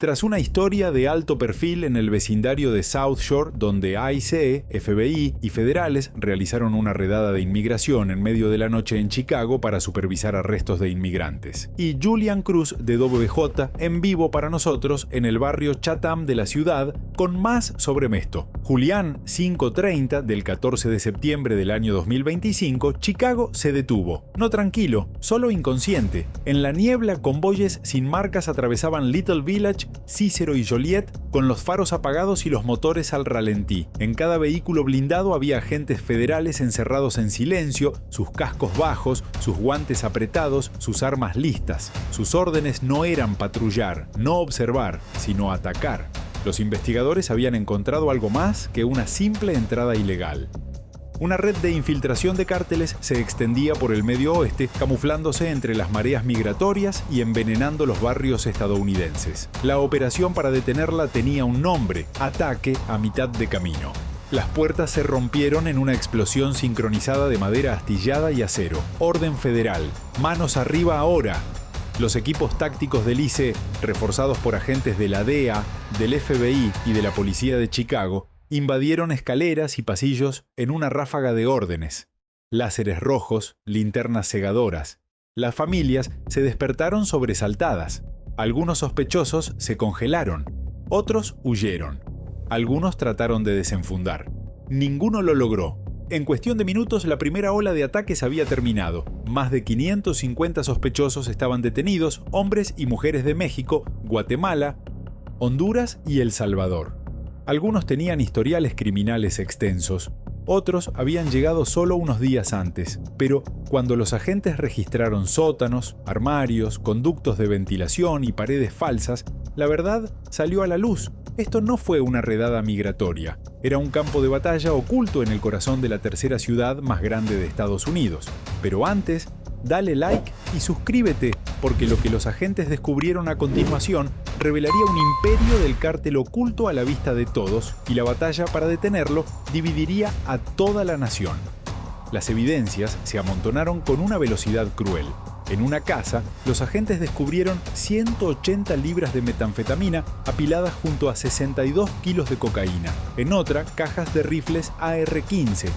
Tras una historia de alto perfil en el vecindario de South Shore, donde ICE, FBI y federales realizaron una redada de inmigración en medio de la noche en Chicago para supervisar arrestos de inmigrantes. Y Julian Cruz de WJ en vivo para nosotros en el barrio Chatham de la ciudad con más sobre Mesto. Julián 5:30 del 14 de septiembre del año 2025, Chicago se detuvo. No tranquilo, solo inconsciente. En la niebla, convoyes sin marcas atravesaban Little Village, Cicero y Joliet con los faros apagados y los motores al ralentí. En cada vehículo blindado había agentes federales encerrados en silencio, sus cascos bajos, sus guantes apretados, sus armas listas. Sus órdenes no eran patrullar, no observar, sino atacar. Los investigadores habían encontrado algo más que una simple entrada ilegal. Una red de infiltración de cárteles se extendía por el Medio Oeste, camuflándose entre las mareas migratorias y envenenando los barrios estadounidenses. La operación para detenerla tenía un nombre: Ataque a mitad de camino. Las puertas se rompieron en una explosión sincronizada de madera astillada y acero. Orden federal: manos arriba ahora. Los equipos tácticos del ICE, reforzados por agentes de la DEA, del FBI y de la Policía de Chicago, invadieron escaleras y pasillos en una ráfaga de órdenes. Láseres rojos, linternas cegadoras. Las familias se despertaron sobresaltadas. Algunos sospechosos se congelaron. Otros huyeron. Algunos trataron de desenfundar. Ninguno lo logró. En cuestión de minutos, la primera ola de ataques había terminado. Más de 550 sospechosos estaban detenidos, hombres y mujeres de México, Guatemala, Honduras y El Salvador. Algunos tenían historiales criminales extensos, otros habían llegado solo unos días antes, pero cuando los agentes registraron sótanos, armarios, conductos de ventilación y paredes falsas, la verdad salió a la luz. Esto no fue una redada migratoria, era un campo de batalla oculto en el corazón de la tercera ciudad más grande de Estados Unidos. Pero antes, dale like y suscríbete, porque lo que los agentes descubrieron a continuación revelaría un imperio del cártel oculto a la vista de todos, y la batalla para detenerlo dividiría a toda la nación. Las evidencias se amontonaron con una velocidad cruel. En una casa, los agentes descubrieron 180 libras de metanfetamina apiladas junto a 62 kilos de cocaína. En otra, cajas de rifles AR-15,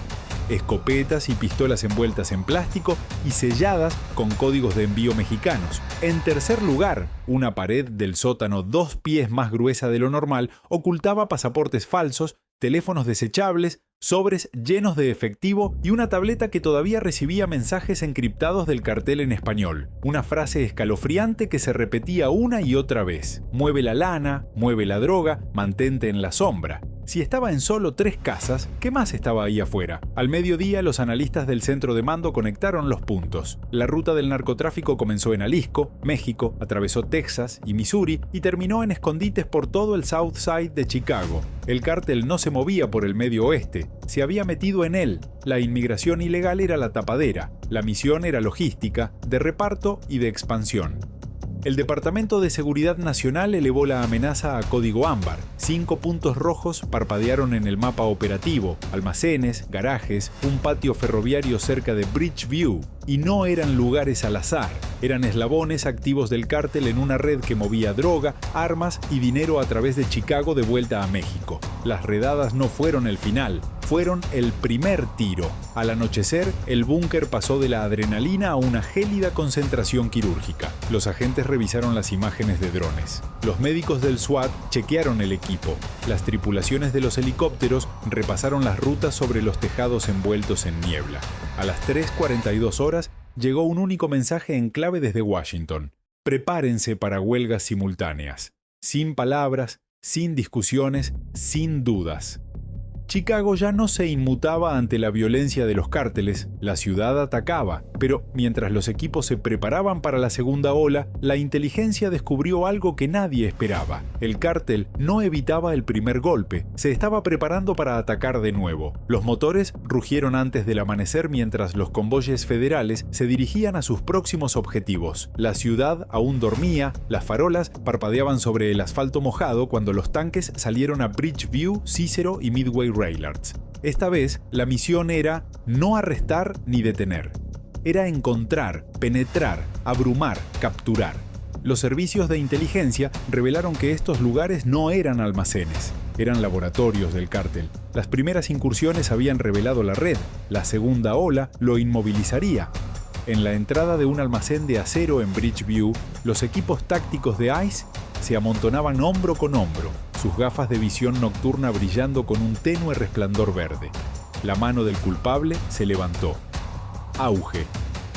escopetas y pistolas envueltas en plástico y selladas con códigos de envío mexicanos. En tercer lugar, una pared del sótano 2 pies más gruesa de lo normal ocultaba pasaportes falsos, teléfonos desechables, sobres llenos de efectivo y una tableta que todavía recibía mensajes encriptados del cartel en español. Una frase escalofriante que se repetía una y otra vez: mueve la lana, mueve la droga, mantente en la sombra. Si estaba en solo 3 casas, ¿qué más estaba ahí afuera? Al mediodía, los analistas del centro de mando conectaron los puntos. La ruta del narcotráfico comenzó en Jalisco, México, atravesó Texas y Missouri y terminó en escondites por todo el South Side de Chicago. El cártel no se movía por el Medio Oeste, se había metido en él. La inmigración ilegal era la tapadera, la misión era logística, de reparto y de expansión. El Departamento de Seguridad Nacional elevó la amenaza a código ámbar. 5 puntos rojos parpadearon en el mapa operativo: almacenes, garajes, un patio ferroviario cerca de Bridgeview. Y no eran lugares al azar, eran eslabones activos del cártel en una red que movía droga, armas y dinero a través de Chicago de vuelta a México. Las redadas no fueron el final, fueron el primer tiro. Al anochecer, el búnker pasó de la adrenalina a una gélida concentración quirúrgica. Los agentes revisaron las imágenes de drones. Los médicos del SWAT chequearon el equipo. Las tripulaciones de los helicópteros repasaron las rutas sobre los tejados envueltos en niebla. A las 3:42 horas llegó un único mensaje en clave desde Washington: prepárense para huelgas simultáneas. Sin palabras, sin discusiones, sin dudas. Chicago ya no se inmutaba ante la violencia de los cárteles, la ciudad atacaba, pero mientras los equipos se preparaban para la segunda ola, la inteligencia descubrió algo que nadie esperaba. El cártel no evitaba el primer golpe, se estaba preparando para atacar de nuevo. Los motores rugieron antes del amanecer mientras los convoyes federales se dirigían a sus próximos objetivos. La ciudad aún dormía, las farolas parpadeaban sobre el asfalto mojado cuando los tanques salieron a Bridgeview, Cicero y Midway Railroads. Esta vez, la misión era no arrestar ni detener. Era encontrar, penetrar, abrumar, capturar. Los servicios de inteligencia revelaron que estos lugares no eran almacenes, eran laboratorios del cártel. Las primeras incursiones habían revelado la red, la segunda ola lo inmovilizaría. En la entrada de un almacén de acero en Bridgeview, los equipos tácticos de ICE se amontonaban hombro con hombro, sus gafas de visión nocturna brillando con un tenue resplandor verde. La mano del culpable se levantó. Auge.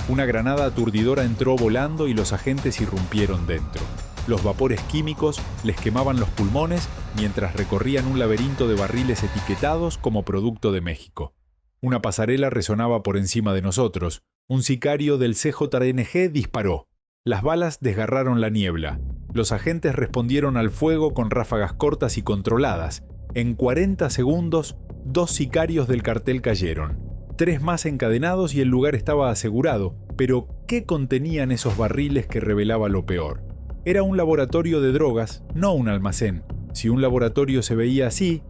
Una granada aturdidora entró volando y los agentes irrumpieron dentro. Los vapores químicos les quemaban los pulmones mientras recorrían un laberinto de barriles etiquetados como producto de México. Una pasarela resonaba por encima de nosotros. Un sicario del CJNG disparó. Las balas desgarraron la niebla. Los agentes respondieron al fuego con ráfagas cortas y controladas. En 40 segundos, 2 sicarios del cartel cayeron. 3 más encadenados y el lugar estaba asegurado. Pero, ¿qué contenían esos barriles que revelaba lo peor? Era un laboratorio de drogas, no un almacén. Si un laboratorio se veía así,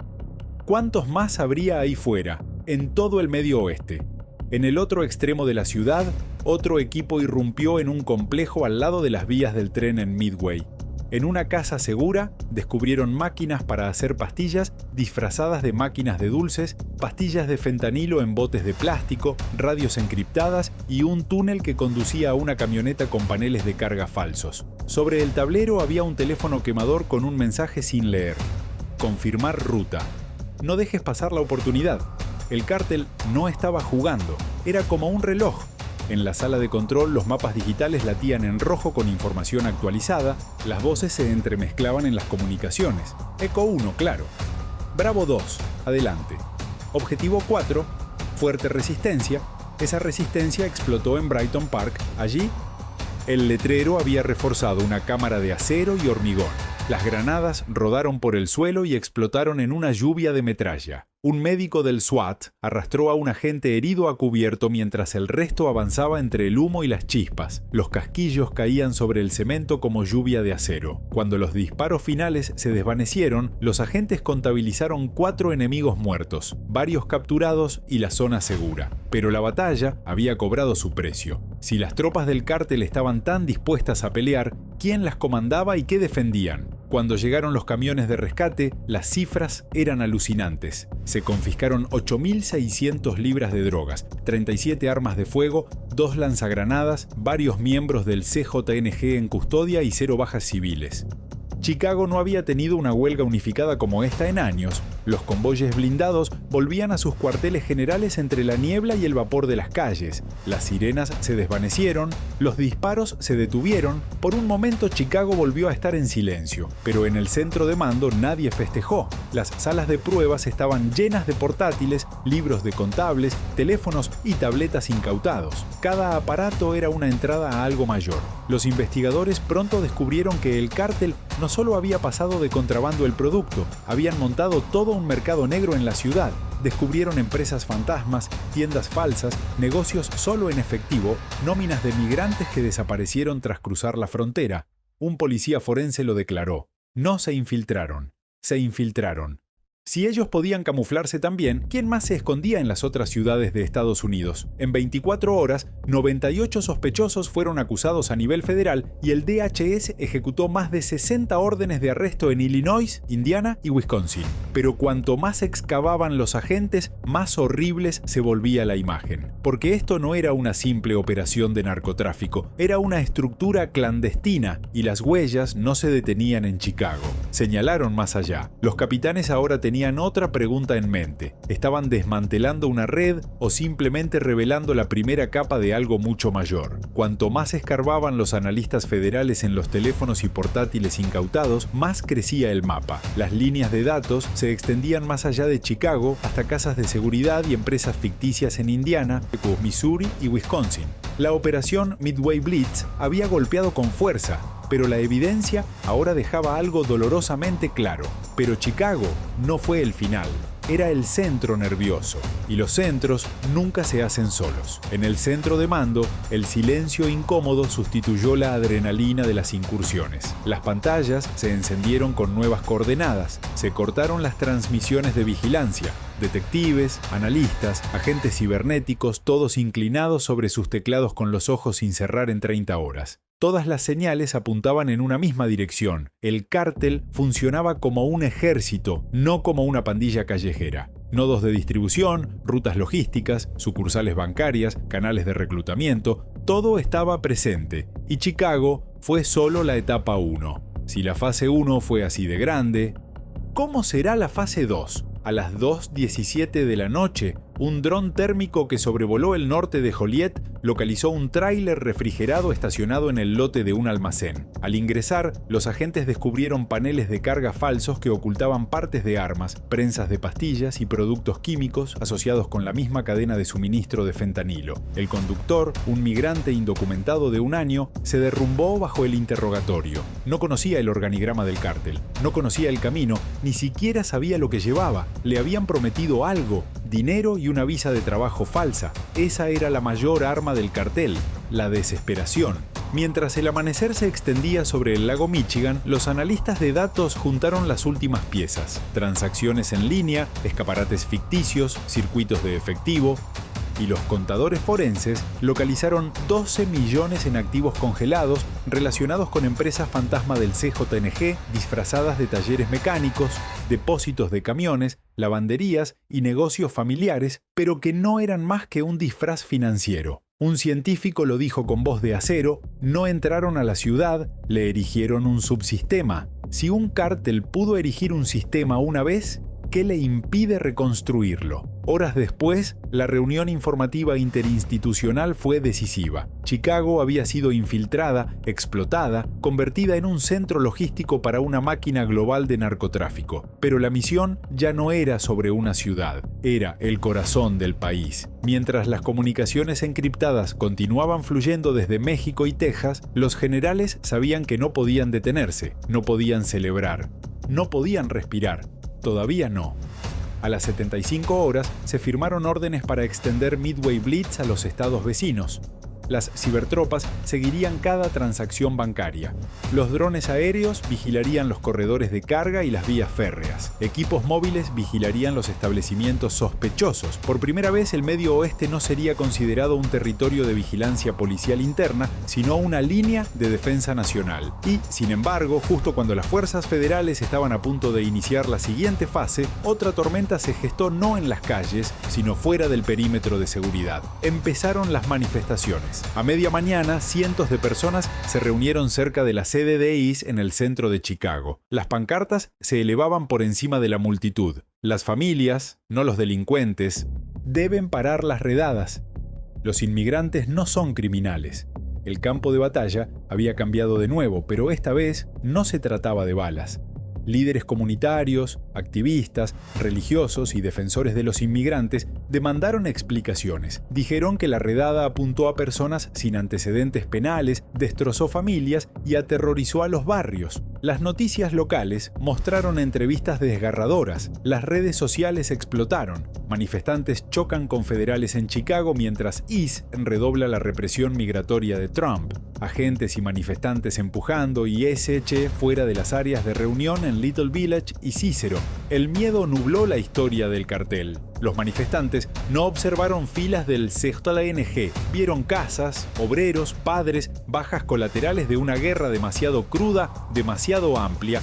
¿cuántos más habría ahí fuera, en todo el Medio Oeste? En el otro extremo de la ciudad, otro equipo irrumpió en un complejo al lado de las vías del tren en Midway. En una casa segura, descubrieron máquinas para hacer pastillas disfrazadas de máquinas de dulces, pastillas de fentanilo en botes de plástico, radios encriptadas y un túnel que conducía a una camioneta con paneles de carga falsos. Sobre el tablero había un teléfono quemador con un mensaje sin leer. Confirmar ruta. No dejes pasar la oportunidad. El cártel no estaba jugando, era como un reloj. En la sala de control los mapas digitales latían en rojo con información actualizada, las voces se entremezclaban en las comunicaciones. Eco 1, claro. Bravo 2, adelante. Objetivo 4, fuerte resistencia. Esa resistencia explotó en Brighton Park. Allí, el letrero había reforzado una cámara de acero y hormigón. Las granadas rodaron por el suelo y explotaron en una lluvia de metralla. Un médico del SWAT arrastró a un agente herido a cubierto mientras el resto avanzaba entre el humo y las chispas. Los casquillos caían sobre el cemento como lluvia de acero. Cuando los disparos finales se desvanecieron, los agentes contabilizaron 4 enemigos muertos, varios capturados y la zona segura. Pero la batalla había cobrado su precio. Si las tropas del cártel estaban tan dispuestas a pelear, ¿quién las comandaba y qué defendían? Cuando llegaron los camiones de rescate, las cifras eran alucinantes. Se confiscaron 8.600 libras de drogas, 37 armas de fuego, 2 lanzagranadas, varios miembros del CJNG en custodia y 0 bajas civiles. Chicago no había tenido una huelga unificada como esta en años. Los convoyes blindados volvían a sus cuarteles generales entre la niebla y el vapor de las calles. Las sirenas se desvanecieron, los disparos se detuvieron. Por un momento Chicago volvió a estar en silencio, pero en el centro de mando nadie festejó. Las salas de pruebas estaban llenas de portátiles, libros de contables, teléfonos y tabletas incautados. Cada aparato era una entrada a algo mayor. Los investigadores pronto descubrieron que el cártel no solo había pasado de contrabando el producto, habían montado todo un mercado negro en la ciudad. Descubrieron empresas fantasmas, tiendas falsas, negocios solo en efectivo, nóminas de migrantes que desaparecieron tras cruzar la frontera. Un policía forense lo declaró. No se infiltraron, se infiltraron. Si ellos podían camuflarse también, ¿quién más se escondía en las otras ciudades de Estados Unidos? En 24 horas, 98 sospechosos fueron acusados a nivel federal y el DHS ejecutó más de 60 órdenes de arresto en Illinois, Indiana y Wisconsin. Pero cuanto más excavaban los agentes, más horribles se volvía la imagen. Porque esto no era una simple operación de narcotráfico, era una estructura clandestina y las huellas no se detenían en Chicago. Señalaron más allá. Los capitanes ahora tenían otra pregunta en mente. ¿Estaban desmantelando una red o simplemente revelando la primera capa de algo mucho mayor? Cuanto más escarbaban los analistas federales en los teléfonos y portátiles incautados, más crecía el mapa. Las líneas de datos se extendían más allá de Chicago hasta casas de seguridad y empresas ficticias en Indiana, Missouri y Wisconsin. La operación Midway Blitz había golpeado con fuerza, pero la evidencia ahora dejaba algo dolorosamente claro. Pero Chicago no fue el final, era el centro nervioso. Y los centros nunca se hacen solos. En el centro de mando, el silencio incómodo sustituyó la adrenalina de las incursiones. Las pantallas se encendieron con nuevas coordenadas, se cortaron las transmisiones de vigilancia. detectives, analistas, agentes cibernéticos, todos inclinados sobre sus teclados con los ojos sin cerrar en 30 horas. Todas las señales apuntaban en una misma dirección. El cártel funcionaba como un ejército, no como una pandilla callejera. Nodos de distribución, rutas logísticas, sucursales bancarias, canales de reclutamiento, todo estaba presente. Y Chicago fue solo la etapa 1. Si la fase 1 fue así de grande, ¿cómo será la fase 2? A las 2:17 de la noche, un dron térmico que sobrevoló el norte de Joliet localizó un tráiler refrigerado estacionado en el lote de un almacén. Al ingresar, los agentes descubrieron paneles de carga falsos que ocultaban partes de armas, prensas de pastillas y productos químicos asociados con la misma cadena de suministro de fentanilo. El conductor, un migrante indocumentado de 1 año, se derrumbó bajo el interrogatorio. No conocía el organigrama del cártel, no conocía el camino, ni siquiera sabía lo que llevaba. Le habían prometido algo, dinero y una visa de trabajo falsa. Esa era la mayor arma del cartel, la desesperación. Mientras el amanecer se extendía sobre el lago Michigan, los analistas de datos juntaron las últimas piezas: transacciones en línea, escaparates ficticios, circuitos de efectivo, y los contadores forenses localizaron 12 millones en activos congelados relacionados con empresas fantasma del CJNG disfrazadas de talleres mecánicos, depósitos de camiones, lavanderías y negocios familiares, pero que no eran más que un disfraz financiero. Un científico lo dijo con voz de acero: no entraron a la ciudad, le erigieron un subsistema. Si un cártel pudo erigir un sistema una vez, ¿qué le impide reconstruirlo? Horas después, la reunión informativa interinstitucional fue decisiva. Chicago había sido infiltrada, explotada, convertida en un centro logístico para una máquina global de narcotráfico. Pero la misión ya no era sobre una ciudad, era el corazón del país. Mientras las comunicaciones encriptadas continuaban fluyendo desde México y Texas, los generales sabían que no podían detenerse, no podían celebrar, no podían respirar. Todavía no. A las 75 horas se firmaron órdenes para extender Midway Blitz a los estados vecinos. Las cibertropas seguirían cada transacción bancaria. Los drones aéreos vigilarían los corredores de carga y las vías férreas. Equipos móviles vigilarían los establecimientos sospechosos. Por primera vez, el Medio Oeste no sería considerado un territorio de vigilancia policial interna, sino una línea de defensa nacional. Y, sin embargo, justo cuando las fuerzas federales estaban a punto de iniciar la siguiente fase, otra tormenta se gestó no en las calles, sino fuera del perímetro de seguridad. Empezaron las manifestaciones. A media mañana, cientos de personas se reunieron cerca de la sede de ICE en el centro de Chicago. Las pancartas se elevaban por encima de la multitud. Las familias, no los delincuentes, deben parar las redadas. Los inmigrantes no son criminales. El campo de batalla había cambiado de nuevo, pero esta vez no se trataba de balas. Líderes comunitarios, activistas, religiosos y defensores de los inmigrantes demandaron explicaciones. Dijeron que la redada apuntó a personas sin antecedentes penales, destrozó familias y aterrorizó a los barrios. Las noticias locales mostraron entrevistas desgarradoras. Las redes sociales explotaron. Manifestantes chocan con federales en Chicago mientras ICE redobla la represión migratoria de Trump. Agentes y manifestantes empujando y SH fuera de las áreas de reunión en Little Village y Cicero. El miedo nubló la historia del cartel. Los manifestantes no observaron filas del CJNG, vieron casas, obreros, padres, bajas colaterales de una guerra demasiado cruda, demasiado amplia,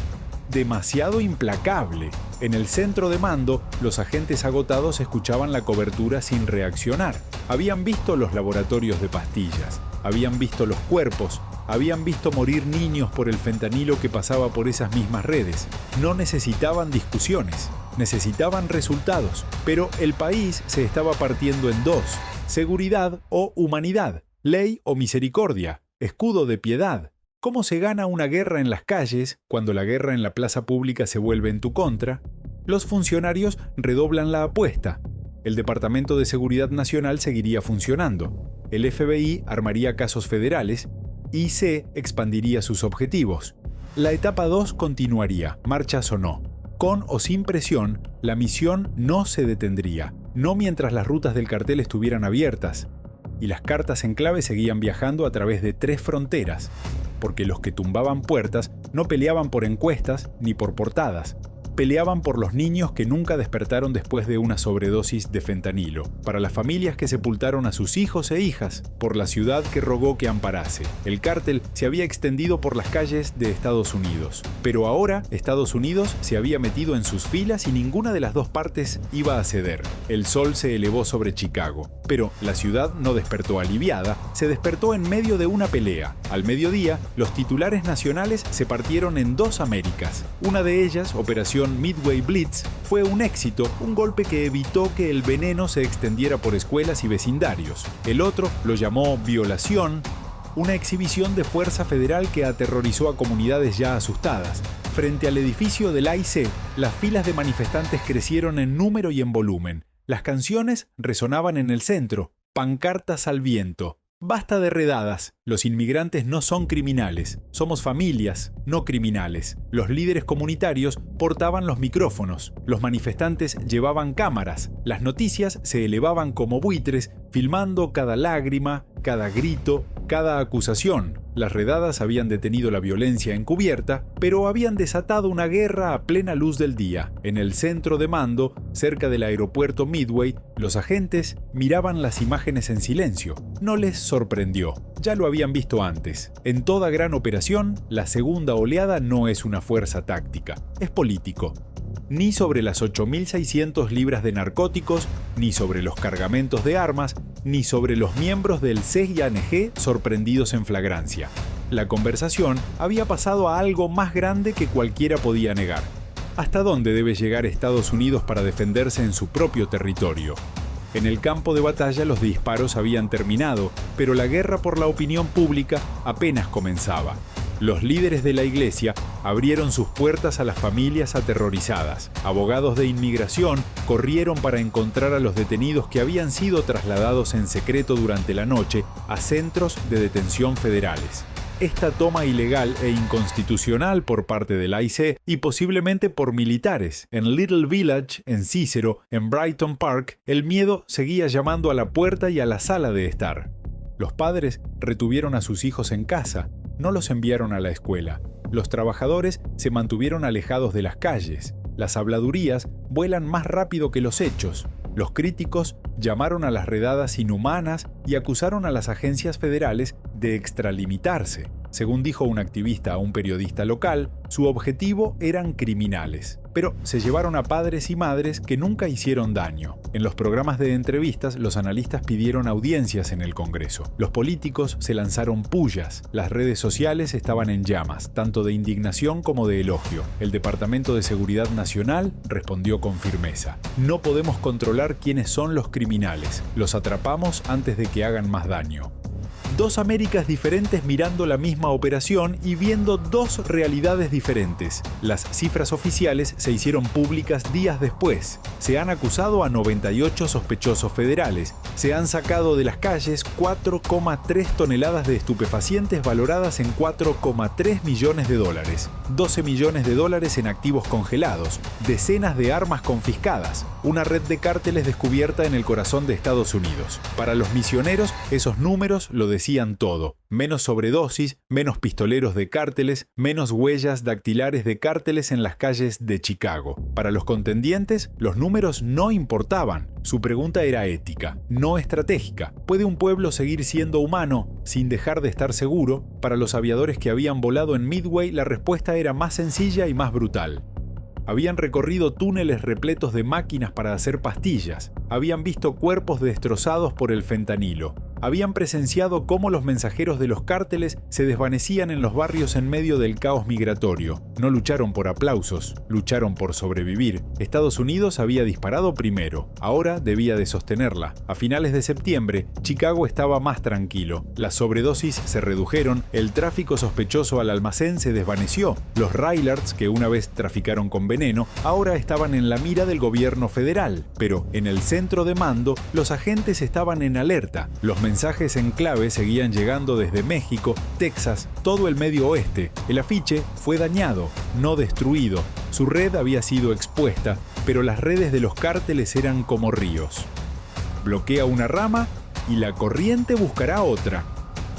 demasiado implacable. En el centro de mando, los agentes agotados escuchaban la cobertura sin reaccionar. Habían visto los laboratorios de pastillas, habían visto los cuerpos, habían visto morir niños por el fentanilo que pasaba por esas mismas redes. No necesitaban discusiones, necesitaban resultados. Pero el país se estaba partiendo en dos: seguridad o humanidad, ley o misericordia, escudo de piedad. ¿Cómo se gana una guerra en las calles cuando la guerra en la plaza pública se vuelve en tu contra? Los funcionarios redoblan la apuesta. El Departamento de Seguridad Nacional seguiría funcionando. El FBI armaría casos federales. IC expandiría sus objetivos. La etapa 2 continuaría, marchas o no. Con o sin presión, la misión no se detendría. No mientras las rutas del cartel estuvieran abiertas. Y las cartas en clave seguían viajando a través de 3 fronteras. Porque los que tumbaban puertas no peleaban por encuestas ni por portadas. peleaban por los niños que nunca despertaron después de una sobredosis de fentanilo, para las familias que sepultaron a sus hijos e hijas, por la ciudad que rogó que amparase. El cártel se había extendido por las calles de Estados Unidos, pero ahora Estados Unidos se había metido en sus filas y ninguna de las dos partes iba a ceder. El sol se elevó sobre Chicago, pero la ciudad no despertó aliviada, se despertó en medio de una pelea. Al mediodía, los titulares nacionales se partieron en dos Américas. Una de ellas, Operación Midway Blitz, fue un éxito, un golpe que evitó que el veneno se extendiera por escuelas y vecindarios. El otro lo llamó Violación, una exhibición de fuerza federal que aterrorizó a comunidades ya asustadas. Frente al edificio del AIC, las filas de manifestantes crecieron en número y en volumen. Las canciones resonaban en el centro, pancartas al viento. Basta de redadas. Los inmigrantes no son criminales. Somos familias, no criminales. Los líderes comunitarios portaban los micrófonos. Los manifestantes llevaban cámaras. Las noticias se elevaban como buitres, filmando cada lágrima, cada grito, cada acusación. Las redadas habían detenido la violencia encubierta, pero habían desatado una guerra a plena luz del día. En el centro de mando, cerca del aeropuerto Midway, los agentes miraban las imágenes en silencio. No les sorprendió. Ya lo habían visto antes. En toda gran operación, la segunda oleada no es una fuerza táctica, es político. Ni sobre las 8.600 libras de narcóticos, ni sobre los cargamentos de armas, ni sobre los miembros del CIANG sorprendidos en flagrancia. La conversación había pasado a algo más grande que cualquiera podía negar. ¿Hasta dónde debe llegar Estados Unidos para defenderse en su propio territorio? En el campo de batalla los disparos habían terminado, pero la guerra por la opinión pública apenas comenzaba. Los líderes de la iglesia abrieron sus puertas a las familias aterrorizadas. Abogados de inmigración corrieron para encontrar a los detenidos que habían sido trasladados en secreto durante la noche a centros de detención federales. Esta toma ilegal e inconstitucional por parte del AIC y posiblemente por militares. En Little Village, en Cicero, en Brighton Park, el miedo seguía llamando a la puerta y a la sala de estar. Los padres retuvieron a sus hijos en casa, no los enviaron a la escuela. Los trabajadores se mantuvieron alejados de las calles. Las habladurías vuelan más rápido que los hechos. Los críticos llamaron a las redadas inhumanas y acusaron a las agencias federales de extralimitarse. Según dijo un activista a un periodista local, su objetivo eran criminales, pero se llevaron a padres y madres que nunca hicieron daño. En los programas de entrevistas, los analistas pidieron audiencias en el Congreso. Los políticos se lanzaron pullas. Las redes sociales estaban en llamas, tanto de indignación como de elogio. El Departamento de Seguridad Nacional respondió con firmeza. No podemos controlar quiénes son los criminales. Los atrapamos antes de que hagan más daño. Dos Américas diferentes mirando la misma operación y viendo dos realidades diferentes. Las cifras oficiales se hicieron públicas días después. Se han acusado a 98 sospechosos federales. Se han sacado de las calles 4,3 toneladas de estupefacientes valoradas en $4,3 millones. 12 millones de dólares en activos congelados. Decenas de armas confiscadas. Una red de cárteles descubierta en el corazón de Estados Unidos. Para los misioneros, esos números lo decían todo. Menos sobredosis, menos pistoleros de cárteles, menos huellas dactilares de cárteles en las calles de Chicago. Para los contendientes, los números no importaban. Su pregunta era ética, no estratégica. ¿Puede un pueblo seguir siendo humano sin dejar de estar seguro? Para los aviadores que habían volado en Midway, la respuesta era más sencilla y más brutal. Habían recorrido túneles repletos de máquinas para hacer pastillas. Habían visto cuerpos destrozados por el fentanilo. Habían presenciado cómo los mensajeros de los cárteles se desvanecían en los barrios en medio del caos migratorio. No lucharon por aplausos, lucharon por sobrevivir. Estados Unidos había disparado primero, ahora debía de sostenerla. A finales de septiembre, Chicago estaba más tranquilo. Las sobredosis se redujeron, el tráfico sospechoso al almacén se desvaneció. Los Railards, que una vez traficaron con veneno, ahora estaban en la mira del gobierno federal. Pero en el centro de mando, los agentes estaban en alerta. Los mensajes en clave seguían llegando desde México, Texas, todo el Medio Oeste. El afiche fue dañado, no destruido. Su red había sido expuesta, pero las redes de los cárteles eran como ríos. Bloquea una rama y la corriente buscará otra.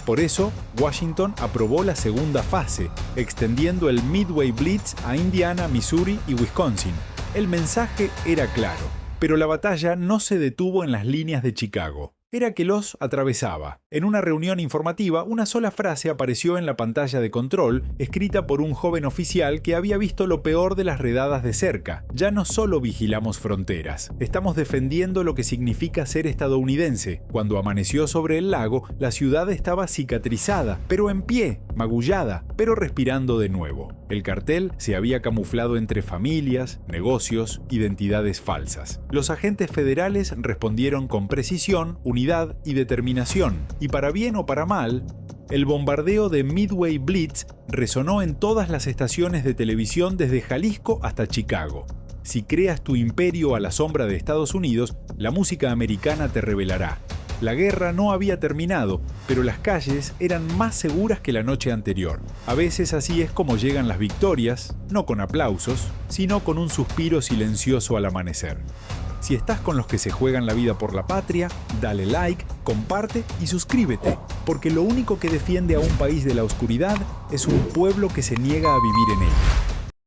Por eso, Washington aprobó la segunda fase, extendiendo el Midway Blitz a Indiana, Missouri y Wisconsin. El mensaje era claro, pero la batalla no se detuvo en las líneas de Chicago. Era que los atravesaba. En una reunión informativa, una sola frase apareció en la pantalla de control, escrita por un joven oficial que había visto lo peor de las redadas de cerca. Ya no solo vigilamos fronteras, estamos defendiendo lo que significa ser estadounidense. Cuando amaneció sobre el lago, la ciudad estaba cicatrizada, pero en pie, magullada, pero respirando de nuevo. El cartel se había camuflado entre familias, negocios, identidades falsas. Los agentes federales respondieron con precisión, unidad y determinación. Y para bien o para mal, el bombardeo de Midway Blitz resonó en todas las estaciones de televisión desde Jalisco hasta Chicago. Si creas tu imperio a la sombra de Estados Unidos, la música americana te revelará. La guerra no había terminado, pero las calles eran más seguras que la noche anterior. A veces así es como llegan las victorias, no con aplausos, sino con un suspiro silencioso al amanecer. Si estás con los que se juegan la vida por la patria, dale like, comparte y suscríbete, porque lo único que defiende a un país de la oscuridad es un pueblo que se niega a vivir en él.